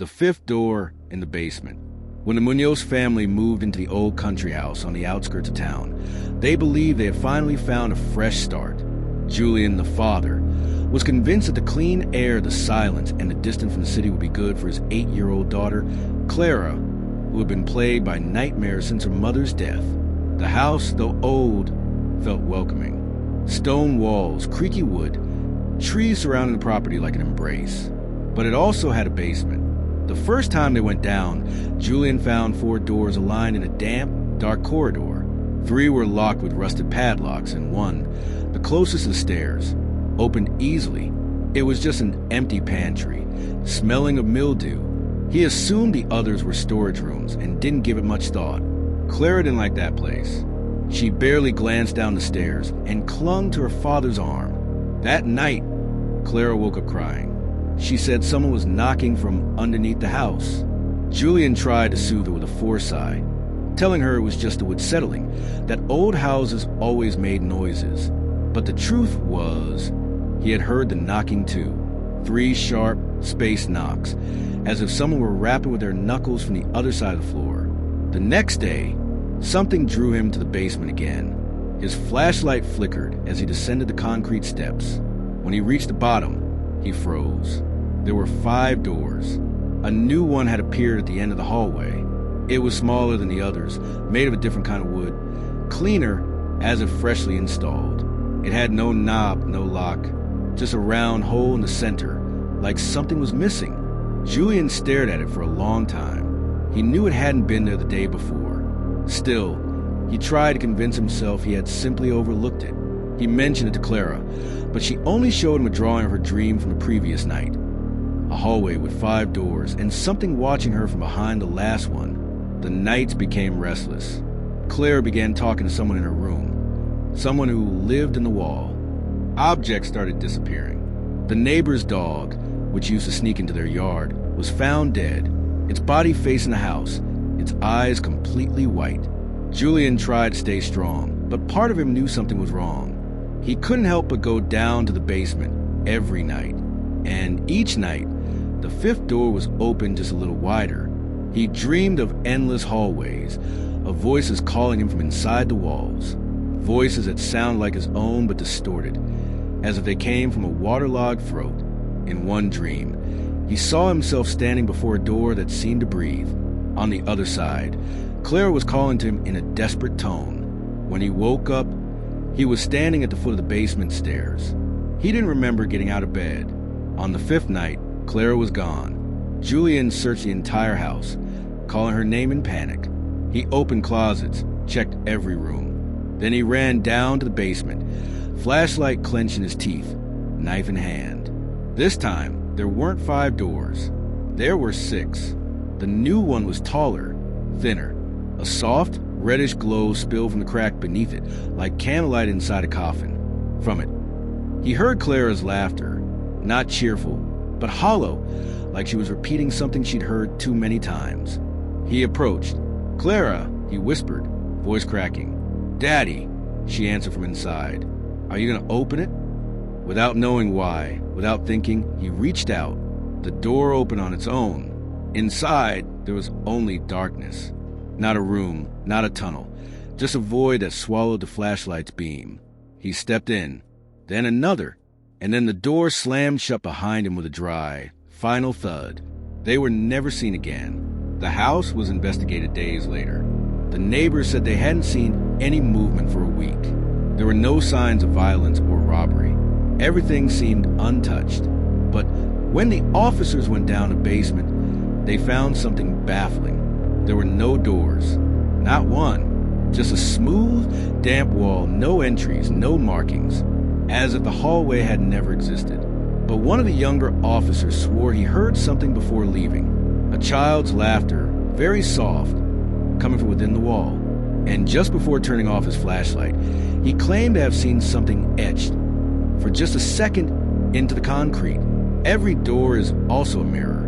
The fifth door in the basement. When the Munoz family moved into the old country house on the outskirts of town, they believed they had finally found a fresh start. Julian, the father, was convinced that the clean air, the silence, and the distance from the city would be good for his 8-year-old daughter, Clara, who had been plagued by nightmares since her mother's death. The house, though old, felt welcoming. Stone walls, creaky wood, trees surrounding the property like an embrace. But it also had a basement. The first time they went down, Julian found 4 doors aligned in a damp, dark corridor. 3 were locked with rusted padlocks, and one, the closest to the stairs, opened easily. It was just an empty pantry, smelling of mildew. He assumed the others were storage rooms and didn't give it much thought. Clara didn't like that place. She barely glanced down the stairs and clung to her father's arm. That night, Clara woke up crying. She said someone was knocking from underneath the house. Julian tried to soothe her with a foresight, telling her it was just the wood settling, that old houses always made noises. But the truth was, he had heard the knocking too. 3 sharp, spaced knocks, as if someone were rapping with their knuckles from the other side of the floor. The next day, something drew him to the basement again. His flashlight flickered as he descended the concrete steps. When he reached the bottom, he froze. There were 5 doors. A new one had appeared at the end of the hallway. It was smaller than the others, made of a different kind of wood, cleaner as if freshly installed. It had no knob, no lock, just a round hole in the center, like something was missing. Julian stared at it for a long time. He knew it hadn't been there the day before. Still, he tried to convince himself he had simply overlooked it. He mentioned it to Clara, but she only showed him a drawing of her dream from the previous night. A hallway with 5 doors and something watching her from behind the last one. The nights became restless. Clara began talking to someone in her room, someone who lived in the wall. Objects started disappearing. The neighbor's dog, which used to sneak into their yard, was found dead, its body facing the house, its eyes completely white. Julian tried to stay strong, but part of him knew something was wrong. He couldn't help but go down to the basement every night, and each night, the 5th door was open just a little wider. He dreamed of endless hallways, of voices calling him from inside the walls, voices that sounded like his own but distorted, as if they came from a waterlogged throat. In one dream, he saw himself standing before a door that seemed to breathe. On the other side, Clara was calling to him in a desperate tone. When he woke up, he was standing at the foot of the basement stairs. He didn't remember getting out of bed. On the 5th night, Clara was gone. Julian searched the entire house, calling her name in panic. He opened closets, checked every room. Then he ran down to the basement, flashlight clenched in his teeth, knife in hand. This time, there weren't 5 doors. There were 6. The new one was taller, thinner. A soft, reddish glow spilled from the crack beneath it, like candlelight inside a coffin. From it, he heard Clara's laughter, not cheerful, but hollow, like she was repeating something she'd heard too many times. He approached. "Clara," he whispered, voice cracking. "Daddy," she answered from inside. "Are you going to open it?" Without knowing why, without thinking, he reached out. The door opened on its own. Inside, there was only darkness. Not a room, not a tunnel, just a void that swallowed the flashlight's beam. He stepped in, then another, and then the door slammed shut behind him with a dry, final thud. They were never seen again. The house was investigated days later. The neighbors said they hadn't seen any movement for a week. There were no signs of violence or robbery. Everything seemed untouched. But when the officers went down the basement, they found something baffling. There were no doors, not one, just a smooth, damp wall, no entries, no markings, as if the hallway had never existed. But one of the younger officers swore he heard something before leaving, a child's laughter, very soft, coming from within the wall. And just before turning off his flashlight, he claimed to have seen something etched for just a second into the concrete. Every door is also a mirror.